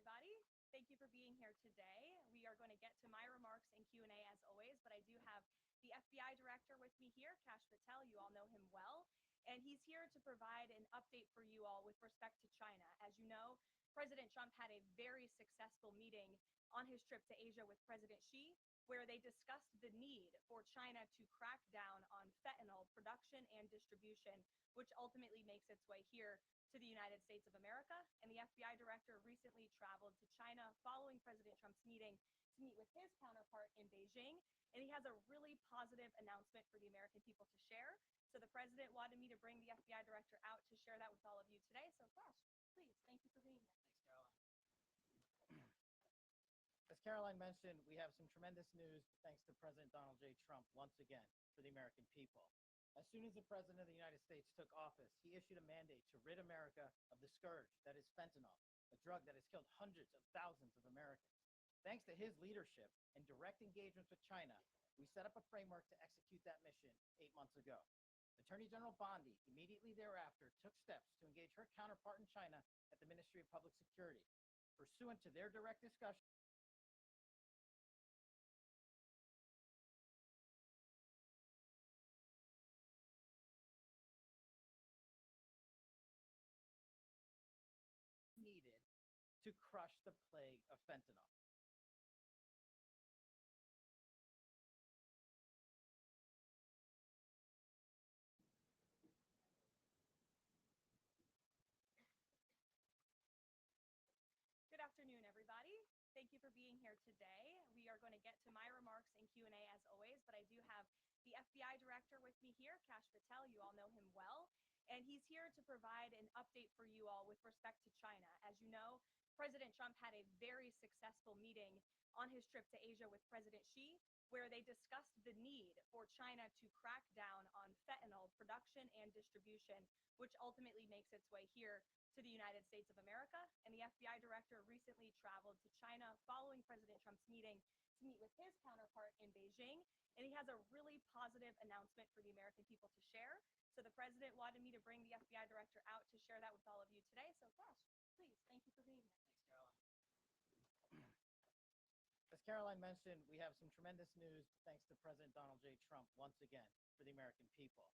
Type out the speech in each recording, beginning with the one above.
everybody. Thank you for being here today. We are going to get to my remarks and Q&A as always, but I do have the FBI director with me here, Kash Patel. You all know him well. And he's here to provide an update for you all with respect to China. As you know, President Trump had a very successful meeting on his trip to Asia with President Xi, where they discussed the need for China to crack down on fentanyl production and distribution, which ultimately makes its way here to the United States of America. And the FBI director recently traveled to China following President Trump's meeting to meet with his counterpart in Beijing. And he has a really positive announcement for the American people to share. So the president wanted me to bring the FBI director out to share that with all of you today. So Kash, please, thank you for being here. Thanks, Caroline. As Caroline mentioned, we have some tremendous news thanks to President Donald J. Trump once again for the American people. As soon as the President of the United States took office, he issued a mandate to rid America of the scourge that is fentanyl, a drug that has killed hundreds of thousands of Americans. Thanks to his leadership and direct engagements with China, we set up a framework to execute that mission 8 months ago. Attorney General Bondi immediately thereafter took steps to engage her counterpart in China at the Ministry of Public Security. Pursuant to their direct discussion, needed to crush the plague of fentanyl. Good afternoon, everybody. Thank you for being here today. We are going to get to my remarks and Q&A as always, but I do have the FBI director with me here, Kash Patel. You all know him well. And he's here to provide an update for you all with respect to China. As you know, President Trump had a very successful meeting on his trip to Asia with President Xi, where they discussed the need for China to crack down on fentanyl production and distribution, which ultimately makes its way here to the United States of America. And the FBI director recently traveled to China following President Trump's meeting to meet with his counterpart in Beijing. And he has a really positive announcement for the American people to share. So the president wanted me to bring the FBI director out to share that with all of you today. So Kash, please, thank you for being here. Thanks, Caroline. As Caroline mentioned, we have some tremendous news thanks to President Donald J. Trump once again for the American people.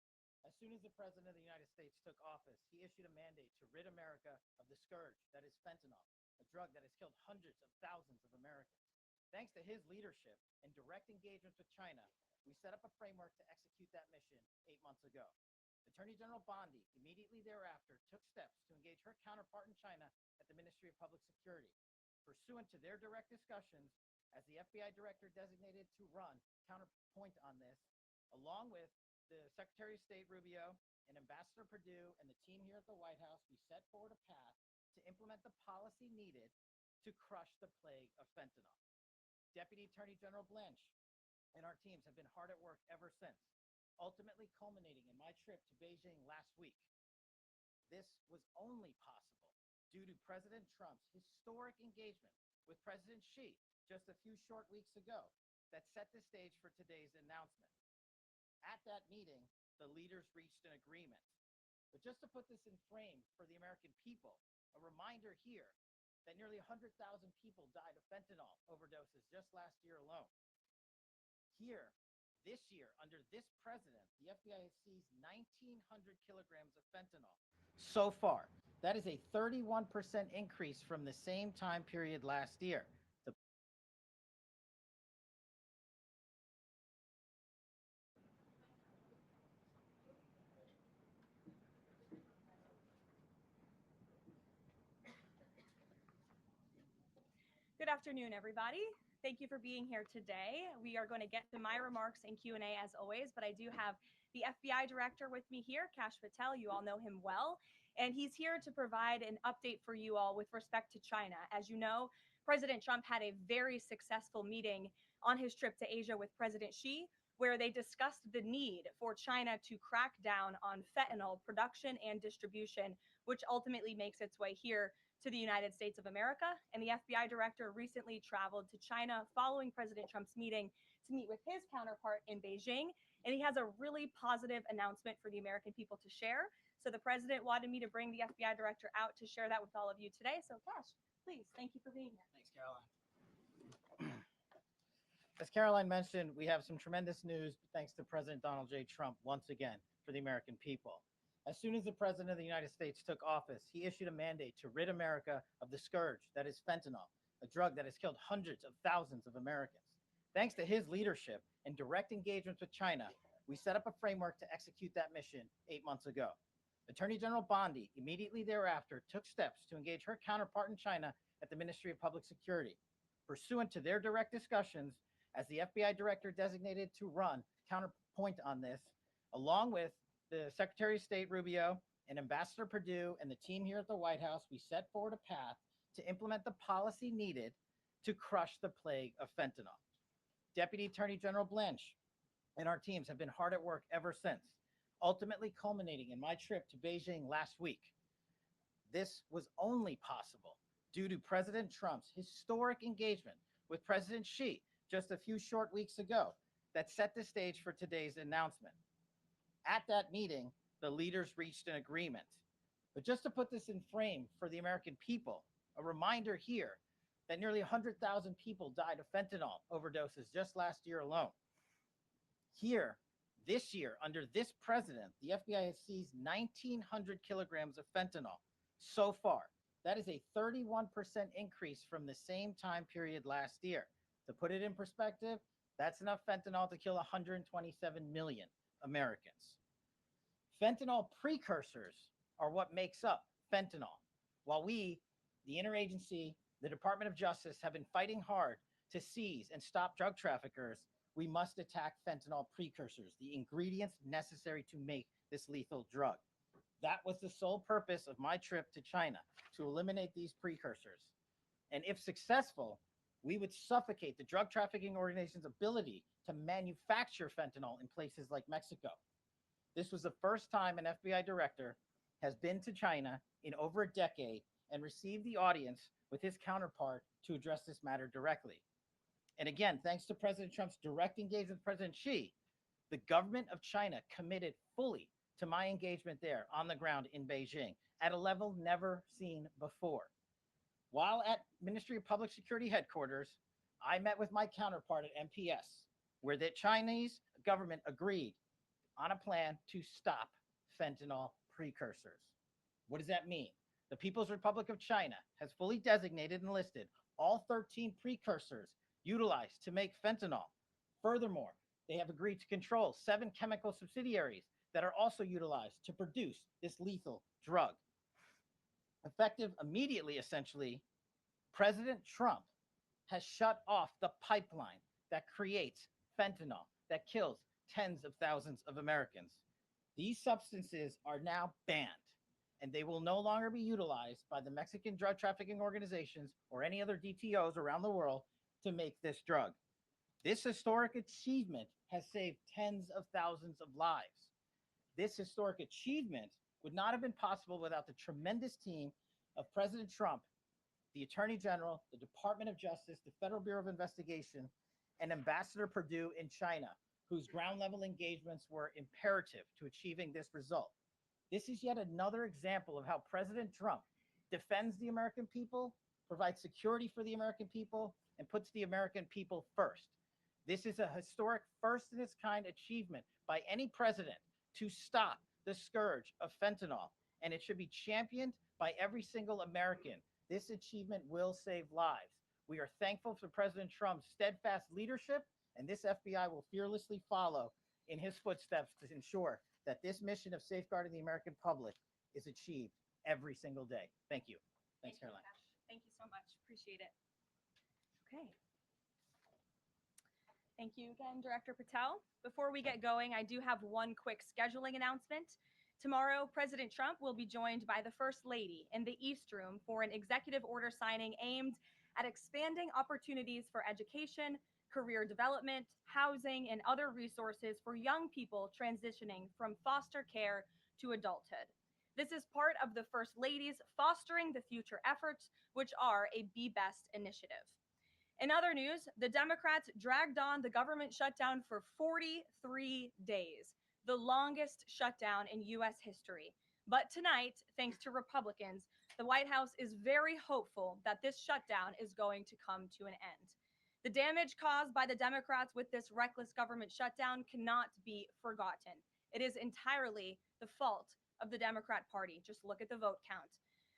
As soon as the President of the United States took office, he issued a mandate to rid America of the scourge that is fentanyl, a drug that has killed hundreds of thousands of Americans. Thanks to his leadership and direct engagements with China, we set up a framework to execute that mission 8 months ago. Attorney General Bondi immediately thereafter took steps to engage her counterpart in China at the Ministry of Public Security. Pursuant to their direct discussions, as the FBI director designated to run counterpoint on this, along with the Secretary of State Rubio and Ambassador Perdue and the team here at the White House, we set forward a path to implement the policy needed to crush the plague of fentanyl. Deputy Attorney General Blanche and our teams have been hard at work ever since, ultimately culminating in my trip to Beijing last week. This was only possible due to President Trump's historic engagement with President Xi just a few short weeks ago that set the stage for today's announcement. At that meeting, the leaders reached an agreement. But just to put this in frame for the American people, a reminder here that nearly 100,000 people died of fentanyl overdoses just last year alone. Here, this year, under this president, the FBI has seized 1,900 kilograms of fentanyl. So far, that is a 31% increase from the same time period last year. Good afternoon, everybody. Thank you for being here today. We are going to get to my remarks and Q&A as always, but I do have the FBI director with me here, Kash Patel. You all know him well. And he's here to provide an update for you all with respect to China. As you know, President Trump had a very successful meeting on his trip to Asia with President Xi, where they discussed the need for China to crack down on fentanyl production and distribution, which ultimately makes its way here to the United States of America. And the FBI director recently traveled to China following President Trump's meeting to meet with his counterpart in Beijing. And he has a really positive announcement for the American people to share. So the president wanted me to bring the FBI director out to share that with all of you today. So Kash, Please, thank you for being here. Thanks, Caroline. As Caroline mentioned, we have some tremendous news thanks to President Donald J. Trump once again for the American people. As soon as the President of the United States took office, he issued a mandate to rid America of the scourge that is fentanyl, a drug that has killed hundreds of thousands of Americans. Thanks to his leadership and direct engagements with China, we set up a framework to execute that mission 8 months ago. Attorney General Bondi immediately thereafter took steps to engage her counterpart in China at the Ministry of Public Security. Pursuant to their direct discussions, as the FBI director designated to run counterpoint on this, along with the Secretary of State Rubio and Ambassador Perdue and the team here at the White House, we set forward a path to implement the policy needed to crush the plague of fentanyl. Deputy Attorney General Blanche and our teams have been hard at work ever since, ultimately culminating in my trip to Beijing last week. This was only possible due to President Trump's historic engagement with President Xi just a few short weeks ago that set the stage for today's announcement. At that meeting, the leaders reached an agreement. But just to put this in frame for the American people, a reminder here that nearly 100,000 people died of fentanyl overdoses just last year alone. Here, this year, under this president, the FBI has seized 1,900 kilograms of fentanyl so far. That is a 31% increase from the same time period last year. To put it in perspective, that's enough fentanyl to kill 127 million Americans. Fentanyl precursors are what makes up fentanyl. While we, the interagency, the Department of Justice, have been fighting hard to seize and stop drug traffickers, we must attack fentanyl precursors, the ingredients necessary to make this lethal drug. That was the sole purpose of my trip to China, to eliminate these precursors. And if successful, we would suffocate the drug trafficking organization's ability to manufacture fentanyl in places like Mexico. This was the first time an FBI director has been to China in over a decade and received the audience with his counterpart to address this matter directly. And again, thanks to President Trump's direct engagement with President Xi, the government of China committed fully to my engagement there on the ground in Beijing at a level never seen before. While at Ministry of Public Security headquarters, I met with my counterpart at MPS, where the Chinese government agreed on a plan to stop fentanyl precursors. What does that mean? The People's Republic of China has fully designated and listed all 13 precursors utilized to make fentanyl. Furthermore, they have agreed to control 7 chemical subsidiaries that are also utilized to produce this lethal drug. Effective immediately, essentially, President Trump has shut off the pipeline that creates fentanyl that kills tens of thousands of Americans. These substances are now banned, and they will no longer be utilized by the Mexican drug trafficking organizations or any other DTOs around the world to make this drug. This historic achievement has saved tens of thousands of lives. This historic achievement would not have been possible without the tremendous team of President Trump, the Attorney General, the Department of Justice, the Federal Bureau of Investigation, and Ambassador Perdue in China, whose ground-level engagements were imperative to achieving this result. This is yet another example of how President Trump defends the American people, provides security for the American people, and puts the American people first. This is a historic first-in-its-kind achievement by any president to stop the scourge of fentanyl, and it should be championed by every single American. This achievement will save lives. We are thankful for President Trump's steadfast leadership, and this FBI will fearlessly follow in his footsteps to ensure that this mission of safeguarding the American public is achieved every single day. Thank you. Thanks, Caroline. Thank you so much. Appreciate it. Okay. Thank you again, Director Patel. Before we get going, I do have one quick scheduling announcement. Tomorrow, President Trump will be joined by the First Lady in the East Room for an executive order signing aimed at expanding opportunities for education, career development, housing, and other resources for young people transitioning from foster care to adulthood. This is part of the First Lady's Fostering the Future efforts, which are a Be Best initiative. In other news, the Democrats dragged on the government shutdown for 43 days, the longest shutdown in U.S. history. But tonight, thanks to Republicans, The White House is very hopeful that this shutdown is going to come to an end. The damage caused by the Democrats with this reckless government shutdown cannot be forgotten. It is entirely the fault of the Democrat Party. Just look at the vote count.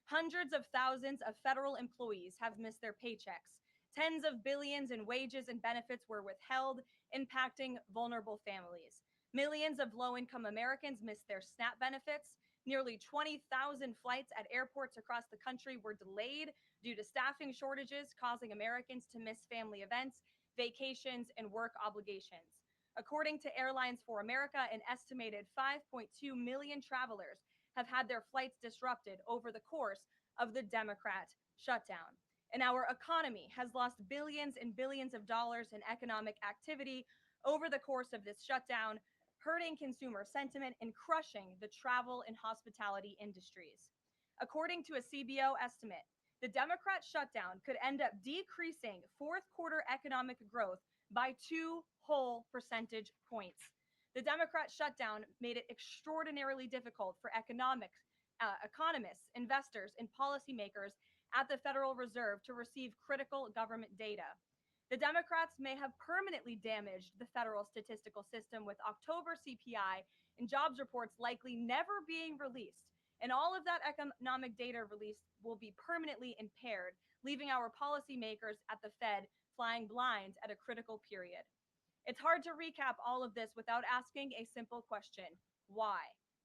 Hundreds of thousands of federal employees have missed their paychecks. Tens of billions in wages and benefits were withheld, impacting vulnerable families. Millions of low income Americans missed their SNAP benefits. Nearly 20,000 flights at airports across the country were delayed due to staffing shortages, causing Americans to miss family events, vacations, and work obligations. According to Airlines for America, an estimated 5.2 million travelers have had their flights disrupted over the course of the Democrat shutdown. And our economy has lost billions and billions of dollars in economic activity over the course of this shutdown, hurting consumer sentiment and crushing the travel and hospitality industries. According to a CBO estimate, the Democrat shutdown could end up decreasing fourth quarter economic growth by 2 whole percentage points. The Democrat shutdown made it extraordinarily difficult for economists, investors, and policymakers at the Federal Reserve to receive critical government data. The Democrats may have permanently damaged the federal statistical system, with October CPI and jobs reports likely never being released. And all of that economic data released will be permanently impaired, leaving our policymakers at the Fed flying blind at a critical period. It's hard to recap all of this without asking a simple question: why?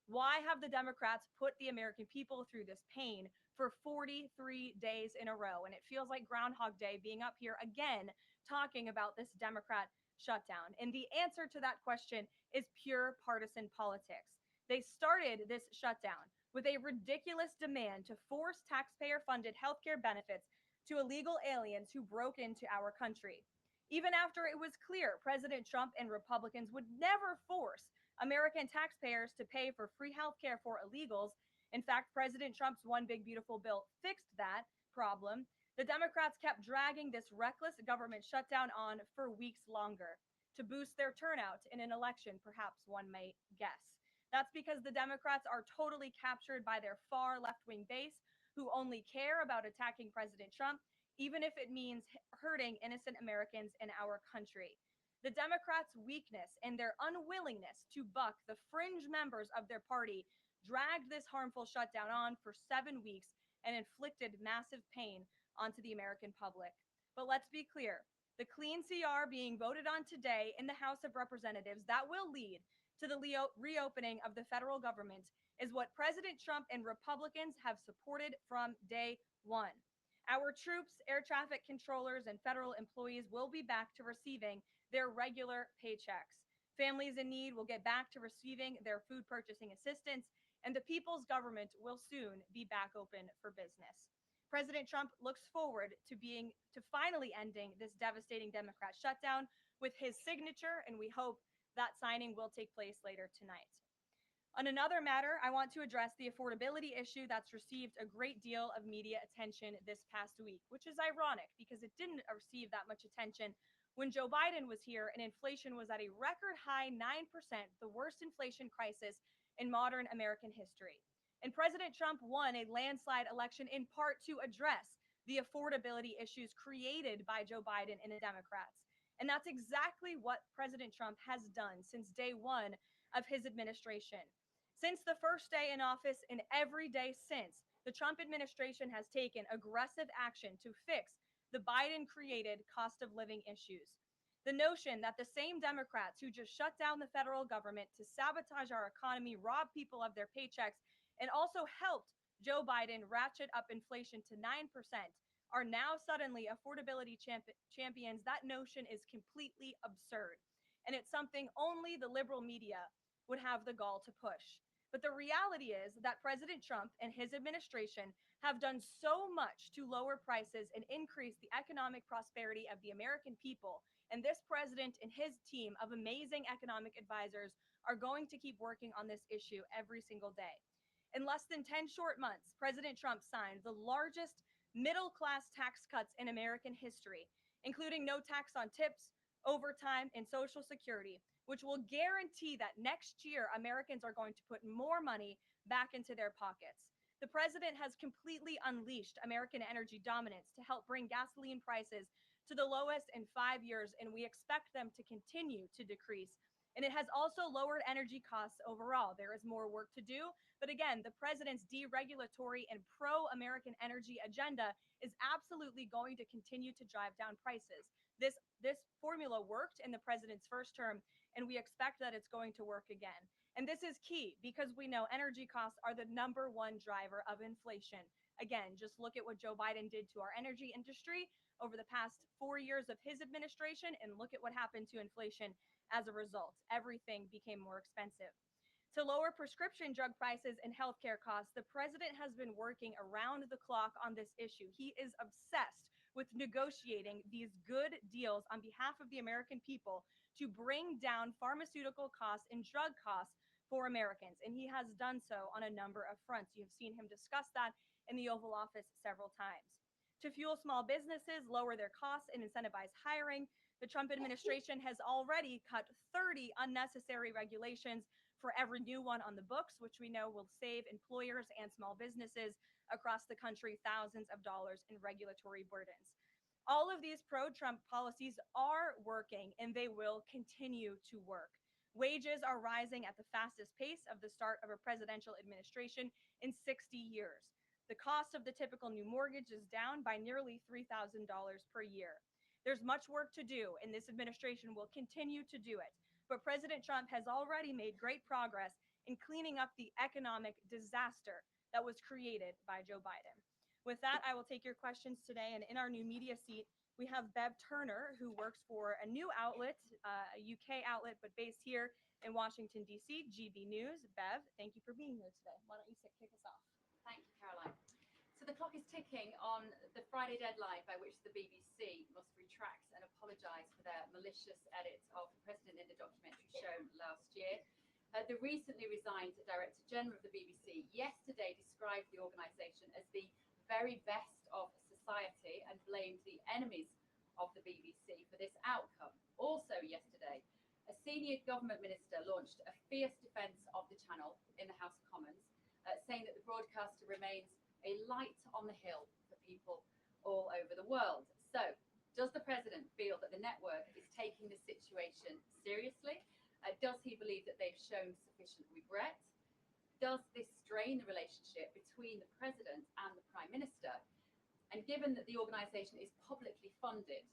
Why have the Democrats put the American people through this pain for 43 days in a row? And it feels like Groundhog Day being up here again talking about this Democrat shutdown. And the answer to that question is pure partisan politics. They started this shutdown with a ridiculous demand to force taxpayer funded healthcare benefits to illegal aliens who broke into our country. Even after it was clear President Trump and Republicans would never force American taxpayers to pay for free healthcare for illegals. In fact, President Trump's One Big Beautiful Bill fixed that problem. The Democrats kept dragging this reckless government shutdown on for weeks longer to boost their turnout in an election, perhaps one might guess. That's because the Democrats are totally captured by their far left wing base, who only care about attacking President Trump, even if it means hurting innocent Americans in our country. The Democrats' weakness and their unwillingness to buck the fringe members of their party dragged this harmful shutdown on for 7 weeks and inflicted massive pain onto the American public. But let's be clear, the clean CR being voted on today in the House of Representatives that will lead to the reopening of the federal government is what President Trump and Republicans have supported from day one. Our troops, air traffic controllers, and federal employees will be back to receiving their regular paychecks. Families in need will get back to receiving their food purchasing assistance, and the people's government will soon be back open for business. President Trump looks forward to finally ending this devastating Democrat shutdown with his signature, and we hope that signing will take place later tonight. On another matter, I want to address the affordability issue that's received a great deal of media attention this past week, which is ironic because it didn't receive that much attention when Joe Biden was here and inflation was at a record high 9%, the worst inflation crisis in modern American history. And President Trump won a landslide election in part to address the affordability issues created by Joe Biden and the Democrats. And that's exactly what President Trump has done since day one of his administration. Since the first day in office and every day since, the Trump administration has taken aggressive action to fix the Biden created cost of living issues. The notion that the same Democrats who just shut down the federal government to sabotage our economy, rob people of their paychecks, and also helped Joe Biden ratchet up inflation to 9% are now suddenly affordability champions, that notion is completely absurd. And it's something only the liberal media would have the gall to push. But the reality is that President Trump and his administration have done so much to lower prices and increase the economic prosperity of the American people. And this president and his team of amazing economic advisors are going to keep working on this issue every single day. In less than 10 short months, President Trump signed the largest middle class tax cuts in American history, including no tax on tips, overtime, and Social Security, which will guarantee that next year Americans are going to put more money back into their pockets. The president has completely unleashed American energy dominance to help bring gasoline prices to the lowest in 5 years, and we expect them to continue to decrease. And it has also lowered energy costs overall. There is more work to do, but again, the president's deregulatory and pro American energy agenda is absolutely going to continue to drive down prices. This formula worked in the president's first term, and we expect that it's going to work again. And this is key because we know energy costs are the number one driver of inflation. Again, just look at what Joe Biden did to our energy industry over the past 4 years of his administration, and look at what happened to inflation as a result. Everything became more expensive. To lower prescription drug prices and healthcare costs, the president has been working around the clock on this issue. He is obsessed with negotiating these good deals on behalf of the American people to bring down pharmaceutical costs and drug costs for Americans. And he has done so on a number of fronts. You have seen him discuss that in the Oval Office several times. To fuel small businesses, lower their costs, and incentivize hiring, the Trump administration has already cut 30 unnecessary regulations for every new one on the books, which we know will save employers and small businesses across the country thousands of dollars in regulatory burdens. All of these pro-Trump policies are working, and they will continue to work. Wages are rising at the fastest pace of the start of a presidential administration in 60 years. The cost of the typical new mortgage is down by nearly $3,000 per year. There's much work to do, and this administration will continue to do it. But President Trump has already made great progress in cleaning up the economic disaster that was created by Joe Biden. With that, I will take your questions today. And in our new media seat, we have Bev Turner, who works for a new outlet, a UK outlet, but based here in Washington, D.C., GB News. Bev, thank you for being here today. Why don't you kick us off? Thank you, Caroline. So the clock is ticking on the Friday deadline by which the BBC must retract and apologise for their malicious edit of the president in the documentary shown last year. The recently resigned Director General of the BBC yesterday described the organisation as the very best of society and blamed the enemies of the BBC for this outcome. Also yesterday, a senior government minister launched a fierce defence of the channel in the House of Commons, saying that the broadcaster remains a light on the hill for people all over the world. So, does the president feel that the network is taking the situation seriously? Does he believe that they've shown sufficient regret? Does this strain the relationship between the president and the prime minister? And given that the organisation is publicly funded,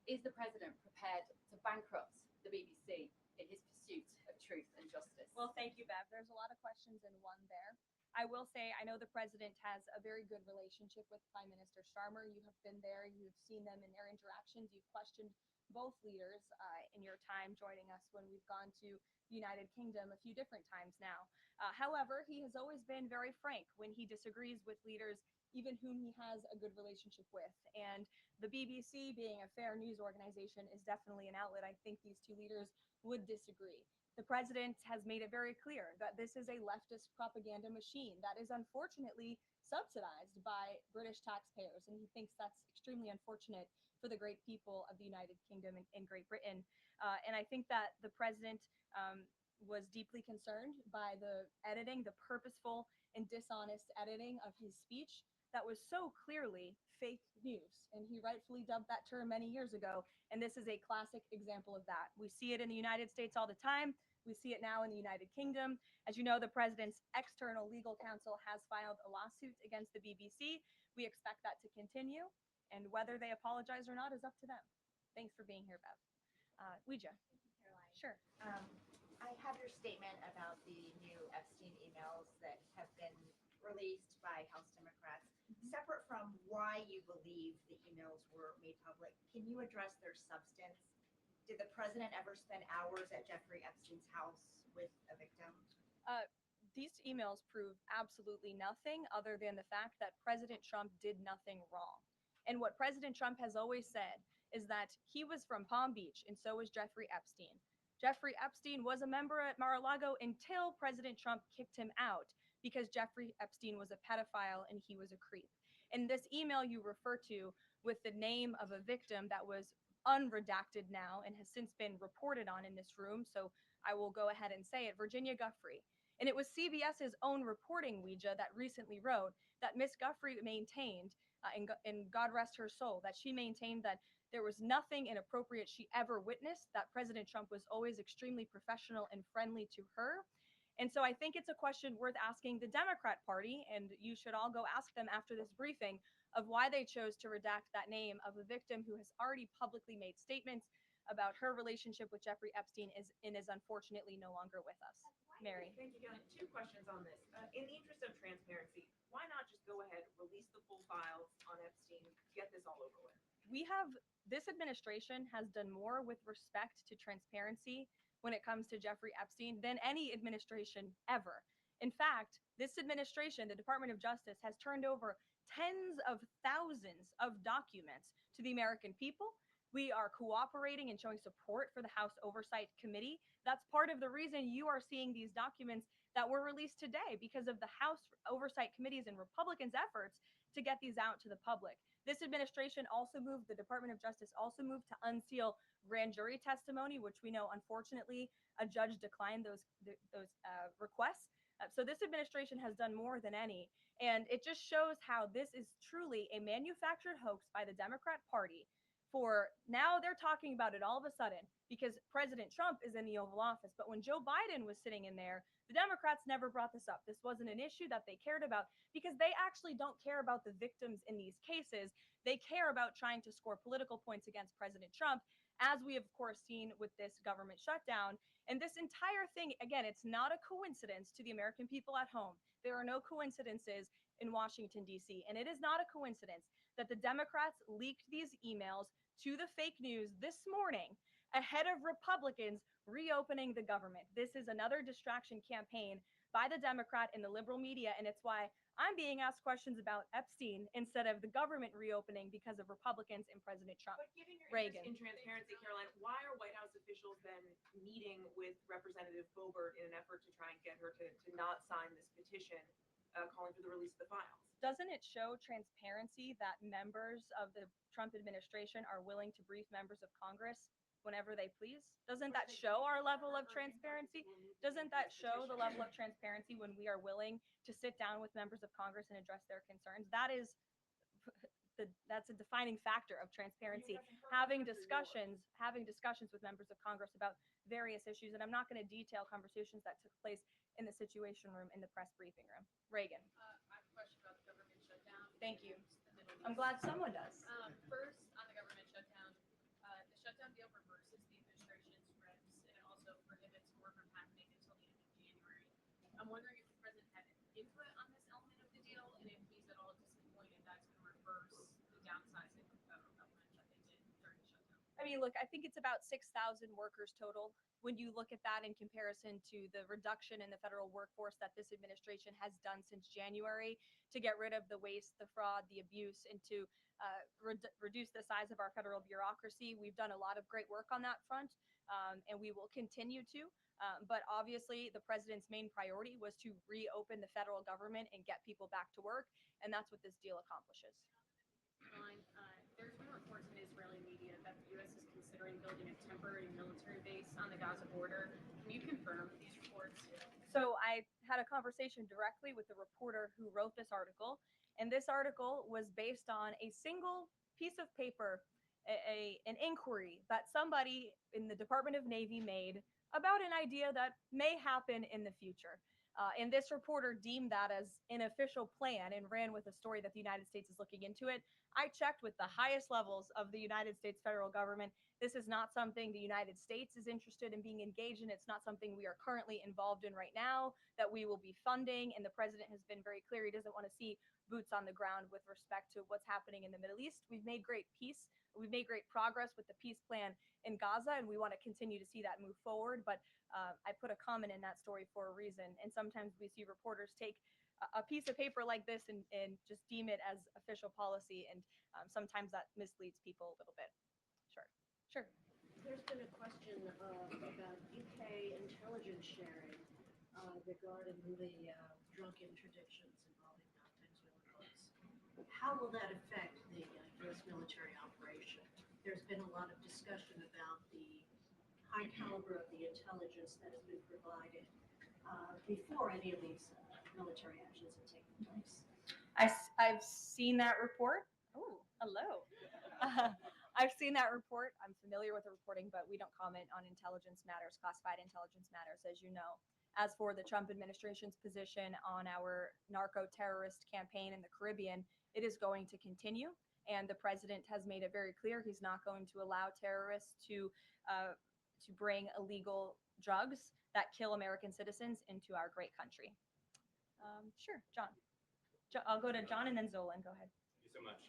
is the president prepared to bankrupt the BBC in his pursuit of truth and justice? Well, thank you, Bev. There's a lot of questions in one there. I will say, I know the president has a very good relationship with Prime Minister Starmer. You have been there, you've seen them in their interactions, you've questioned both leaders in your time joining us when we've gone to the United Kingdom a few different times now. However, he has always been very frank when he disagrees with leaders, even whom he has a good relationship with. And the BBC, being a fair news organization, is definitely an outlet I think these two leaders would disagree. The president has made it very clear that this is a leftist propaganda machine that is unfortunately subsidized by British taxpayers. And he thinks that's extremely unfortunate for the great people of the United Kingdom and Great Britain. And I think that the president was deeply concerned by the editing, the purposeful and dishonest editing of his speech that was so clearly fake news. And he rightfully dubbed that term many years ago. And this is a classic example of that. We see it in the United States all the time. We see it now in the United Kingdom. As you know, the president's external legal counsel has filed a lawsuit against the BBC. We expect that to continue. And whether they apologize or not is up to them. Thanks for being here, Bev. Ouija. Caroline. Sure. I have your statement about the new Epstein emails that have been released by House Democrats. Separate from why you believe the emails were made public, can you address their substance? Did the president ever spend hours at Jeffrey Epstein's house with a victim? These emails prove absolutely nothing other than the fact that President Trump did nothing wrong. And what President Trump has always said is that he was from Palm Beach, and so was Jeffrey Epstein. Jeffrey Epstein was a member at Mar-a-Lago until President Trump kicked him out because Jeffrey Epstein was a pedophile and he was a creep. And this email you refer to with the name of a victim that was unredacted now and has since been reported on in this room, so I will go ahead and say it, Virginia Giuffre. And it was CBS's own reporting, Ouija, that recently wrote that Miss Guthrie maintained, and God rest her soul, that she maintained that there was nothing inappropriate she ever witnessed, that President Trump was always extremely professional and friendly to her. And so I think it's a question worth asking the Democrat Party, and you should all go ask them after this briefing, of why they chose to redact that name of a victim who has already publicly made statements about her relationship with Jeffrey Epstein and is unfortunately no longer with us. Mary. Thank you, Karoline. Two questions on this. In the interest of transparency, why not just go ahead, release the full files on Epstein, get this all over with? This administration has done more with respect to transparency when it comes to Jeffrey Epstein than any administration ever. In fact, this administration, the Department of Justice, has turned over tens of thousands of documents to the American people. We are cooperating and showing support for the House Oversight Committee. That's part of the reason you are seeing these documents that were released today, because of the House Oversight Committee's and Republicans' efforts to get these out to the public. This administration also moved, the Department of Justice also moved to unseal grand jury testimony, which we know, unfortunately, a judge declined those requests. So this administration has done more than any. And it just shows how this is truly a manufactured hoax by the Democrat Party. For now, they're talking about it all of a sudden because President Trump is in the Oval Office. But when Joe Biden was sitting in there, the Democrats never brought this up. This wasn't an issue that they cared about because they actually don't care about the victims in these cases. They care about trying to score political points against President Trump, as we have, of course, seen with this government shutdown. And this entire thing, again, it's not a coincidence to the American people at home. There are no coincidences in Washington, D.C. And it is not a coincidence that the Democrats leaked these emails to the fake news this morning ahead of Republicans reopening the government. This is another distraction campaign by the Democrat and the liberal media, and it's why I'm being asked questions about Epstein instead of the government reopening because of Republicans and President Trump. But given your Reagan. interest in transparency, Karoline, why are White House officials then meeting with Representative Boebert in an effort to try and get her to not sign this petition calling for the release of the files? Doesn't it show transparency that members of the Trump administration are willing to brief members of Congress whenever they please? Doesn't that show our level of transparency? Doesn't that show the level of transparency when we are willing to sit down with members of Congress and address their concerns? That's a defining factor of transparency. Having discussions with members of Congress about various issues, and I'm not going to detail conversations that took place in the Situation Room in the press briefing room. Reagan. I have a question about the government shutdown. Thank you. The Middle I'm East. glad someone does. First, on the government shutdown, the shutdown deal reverses the administration's reps, and it also prohibits more from happening until the end of January. I'm wondering if the president had input on this element of the deal, and if he's at all disappointed that's going to reverse the downsizing of federal government that they did during the shutdown. I mean, look, I think it's about 6,000 workers total. When you look at that in comparison to the reduction in the federal workforce that this administration has done since January to get rid of the waste, the fraud, the abuse, and to reduce the size of our federal bureaucracy, we've done a lot of great work on that front, and we will continue to. But obviously, the president's main priority was to reopen the federal government and get people back to work, and that's what this deal accomplishes. There's been reports in Israeli media that the U.S. is considering building a temporary military base on the Gaza border. Can you confirm these reports? So I had a conversation directly with the reporter who wrote this article, and this article was based on a single piece of paper, an inquiry that somebody in the Department of Navy made about an idea that may happen in the future. And this reporter deemed that as an official plan and ran with a story that the United States is looking into it. I checked with the highest levels of the United States federal government. This is not something the United States is interested in being engaged in. It's not something we are currently involved in right now that we will be funding. And the president has been very clear he doesn't want to see boots on the ground with respect to what's happening in the Middle East. We've made great peace. We've made great progress with the peace plan in Gaza, and we want to continue to see that move forward. But I put a comment in that story for a reason. And sometimes we see reporters take a piece of paper like this and just deem it as official policy. And sometimes that misleads people a little bit. Sure. There's been a question about UK intelligence sharing regarding the drug interdictions involving Venezuela. How will that affect the U.S. military operation? There's been a lot of discussion about the high caliber of the intelligence that has been provided before any of these military actions had taken place. I've seen that report. Oh, hello. I've seen that report. I'm familiar with the reporting, but we don't comment on intelligence matters, classified intelligence matters, as you know. As for the Trump administration's position on our narco-terrorist campaign in the Caribbean, it is going to continue. And the president has made it very clear he's not going to allow terrorists to bring illegal drugs that kill American citizens into our great country. Sure, John. I'll go to John and then Zolan. Go ahead. Thank you so much.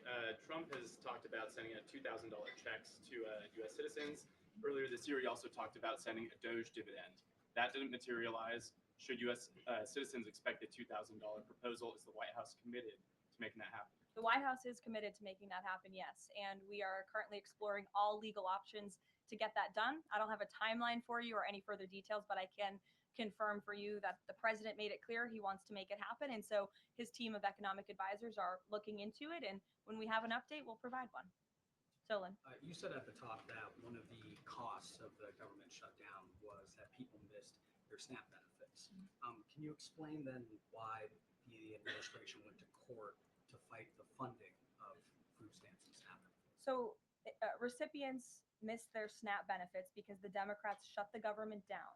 Trump has talked about sending out $2,000 checks to U.S. citizens. Earlier this year, he also talked about sending a Doge dividend. That didn't materialize. Should U.S. Citizens expect a $2,000 proposal? Is the White House committed to making that happen? The White House is committed to making that happen, yes. And we are currently exploring all legal options to get that done. I don't have a timeline for you or any further details, but I can confirm for you that the president made it clear he wants to make it happen. And so his team of economic advisors are looking into it. And when we have an update, we'll provide one. Zolan. You said at the top that one of the costs of the government shutdown was that people missed their SNAP benefits. Can you explain then why the administration went to court to fight the funding of food stamps and SNAP benefits? So recipients missed their SNAP benefits because the Democrats shut the government down.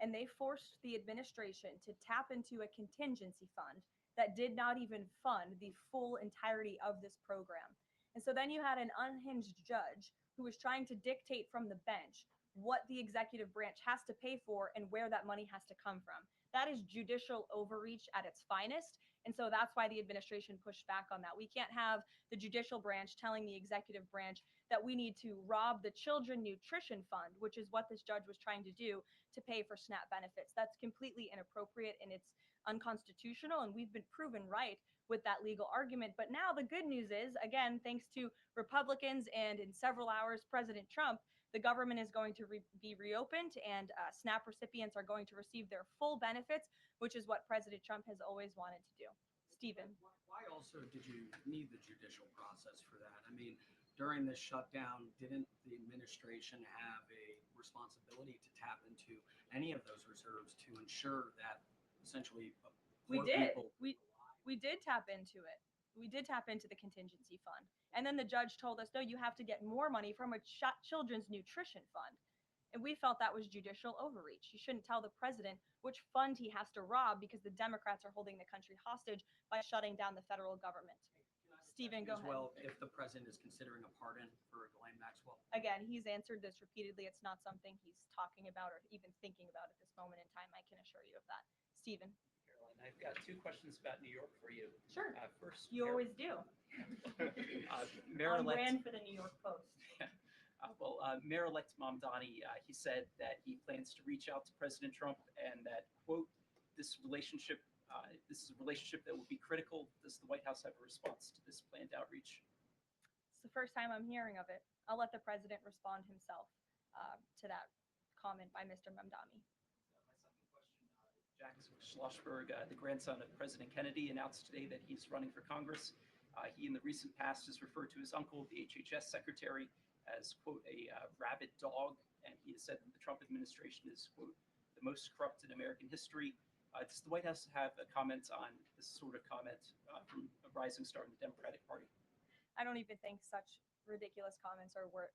And they forced the administration to tap into a contingency fund that did not even fund the full entirety of this program. And so then you had an unhinged judge who was trying to dictate from the bench what the executive branch has to pay for and where that money has to come from. That is judicial overreach at its finest. And so that's why the administration pushed back on that. We can't have the judicial branch telling the executive branch that we need to rob the Children Nutrition Fund, which is what this judge was trying to do, to pay for SNAP benefits. That's completely inappropriate and it's unconstitutional. And we've been proven right with that legal argument. But now the good news is, again, thanks to Republicans and in several hours, President Trump, the government is going to be reopened and SNAP recipients are going to receive their full benefits, which is what President Trump has always wanted to do. Stephen. Why also did you need the judicial process for that? I mean, during this shutdown, didn't the administration have a responsibility to tap into any of those reserves to ensure that essentially we did. We did tap into it. We did tap into the contingency fund. And then the judge told us, no, you have to get more money from a children's nutrition fund. And we felt that was judicial overreach. You shouldn't tell the president which fund he has to rob because the Democrats are holding the country hostage by shutting down the federal government. Stephen, go ahead. Well, if the president is considering a pardon for Ghislaine Maxwell. Again, he's answered this repeatedly. It's not something he's talking about or even thinking about at this moment in time. I can assure you of that. Stephen. Karoline, I've got two questions about New York for you. Sure. First, you always do. On brand for the New York Post. Mayor-elect Mamdani, he said that he plans to reach out to President Trump and that, quote, this is a relationship that will be critical. Does the White House have a response to this planned outreach? It's the first time I'm hearing of it. I'll let the president respond himself to that comment by Mr. Mamdani. My second question, Jack Schlossberg, the grandson of President Kennedy, announced today that he's running for Congress. He, in the recent past, has referred to his uncle, the HHS secretary, as, quote, a rabid dog. And he has said that the Trump administration is, quote, the most corrupt in American history. Does the White House have a comment on this sort of comment from a rising star in the Democratic Party? I don't even think such ridiculous comments are worth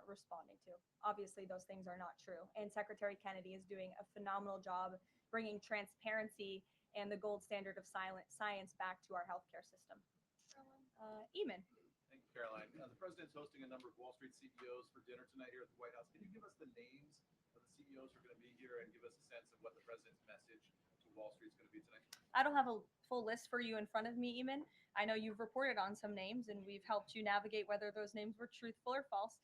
responding to. Obviously, those things are not true. And Secretary Kennedy is doing a phenomenal job bringing transparency and the gold standard of science back to our healthcare system. Eamon. Thank you, Karoline. The president's hosting a number of Wall Street CEOs for dinner tonight here at the White House. Can you give us the names of the CEOs who are going to be here and give us a sense of what the president's message to Wall Street is going to be tonight? I don't have a full list for you in front of me, Eamon. I know you've reported on some names and we've helped you navigate whether those names were truthful or false.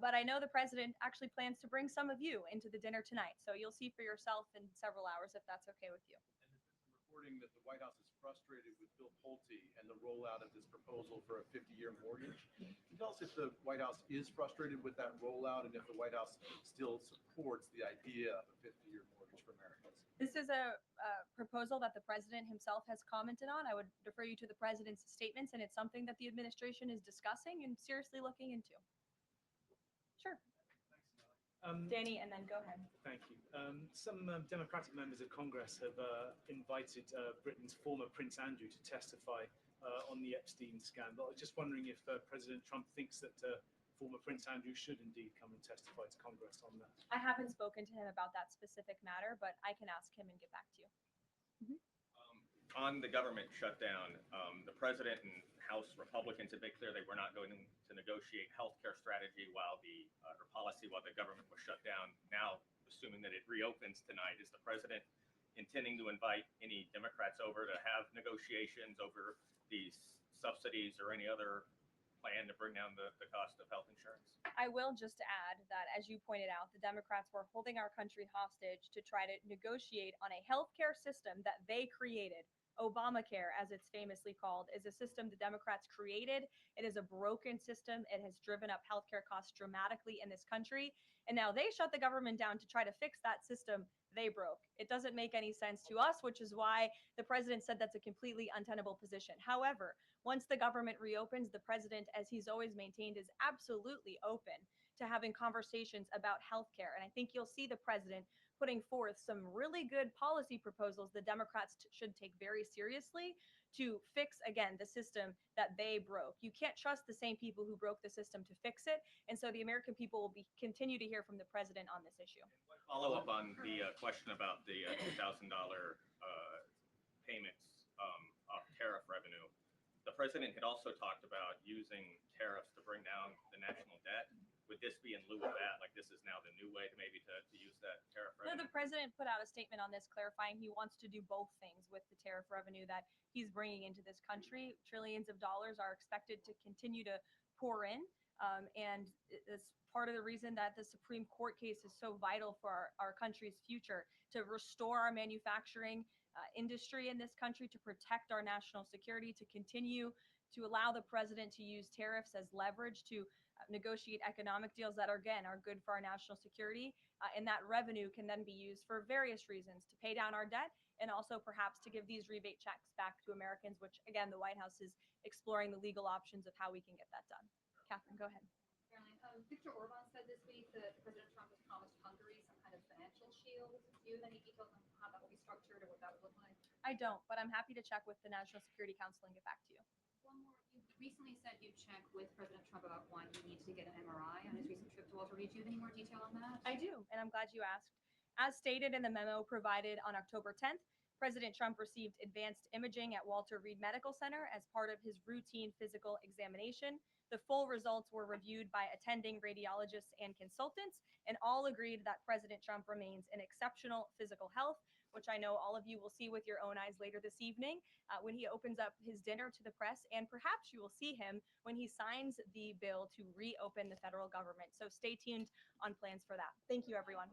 But I know the president actually plans to bring some of you into the dinner tonight. So you'll see for yourself in several hours if that's okay with you. And there's been some reporting that the White House is frustrated with Bill Pulte and the rollout of this proposal for a 50-year mortgage. Can you tell us if the White House is frustrated with that rollout and if the White House still supports the idea of a 50-year mortgage for Americans? This is a proposal that the president himself has commented on. I would defer you to the president's statements, and it's something that the administration is discussing and seriously looking into. Sure. Danny, and then go ahead. Thank you. Some Democratic members of Congress have invited Britain's former Prince Andrew to testify on the Epstein scandal. I was just wondering if President Trump thinks that former Prince Andrew should indeed come and testify to Congress on that. I haven't spoken to him about that specific matter, but I can ask him and get back to you. On the government shutdown, the president and House Republicans have made clear they were not going to negotiate healthcare strategy while or policy while the government was shut down. Now, assuming that it reopens tonight, is the president intending to invite any Democrats over to have negotiations over these subsidies or any other plan to bring down the cost of health insurance? I will just add that, as you pointed out, the Democrats were holding our country hostage to try to negotiate on a healthcare system that they created. Obamacare, as it's famously called, is a system the Democrats created. It is a broken system. It has driven up healthcare costs dramatically in this country. And now they shut the government down to try to fix that system they broke. It doesn't make any sense to us, which is why the president said that's a completely untenable position. However, once the government reopens, the president, as he's always maintained, is absolutely open to having conversations about healthcare. And I think you'll see the president putting forth some really good policy proposals the Democrats should take very seriously to fix, again, the system that they broke. You can't trust the same people who broke the system to fix it. And so the American people will continue to hear from the president on this issue. Follow up on the question about the $2,000 payments off tariff revenue. The president had also talked about using tariffs to bring down the national debt. Would this be in lieu of that? Like, this is now the new way to maybe to use that tariff No, revenue? the president put out a statement on this clarifying he wants to do both things with the tariff revenue that he's bringing into this country. Trillions of dollars are expected to continue to pour in. And it's part of the reason that the Supreme Court case is so vital for our country's future, to restore our manufacturing industry in this country, to protect our national security, to continue to allow the president to use tariffs as leverage to negotiate economic deals that are, again, are good for our national security. And that revenue can then be used for various reasons, to pay down our debt and also perhaps to give these rebate checks back to Americans, which, again, the White House is exploring the legal options of how we can get that done. Catherine, go ahead. Caroline, Viktor Orban said this week that President Trump has promised Hungary some kind of financial shield. Do you have any details on how that will be structured or what that would look like? I don't, but I'm happy to check with the National Security Council and get back to you. One more. You recently said you'd check with President Trump about why he needs to get an MRI on his recent trip to Walter Reed. Do you have any more detail on that? I do, and I'm glad you asked. As stated in the memo provided on October 10th, President Trump received advanced imaging at Walter Reed Medical Center as part of his routine physical examination. The full results were reviewed by attending radiologists and consultants, and all agreed that President Trump remains in exceptional physical health, which I know all of you will see with your own eyes later this evening when he opens up his dinner to the press, and perhaps you will see him when he signs the bill to reopen the federal government. So stay tuned on plans for that. Thank you, everyone.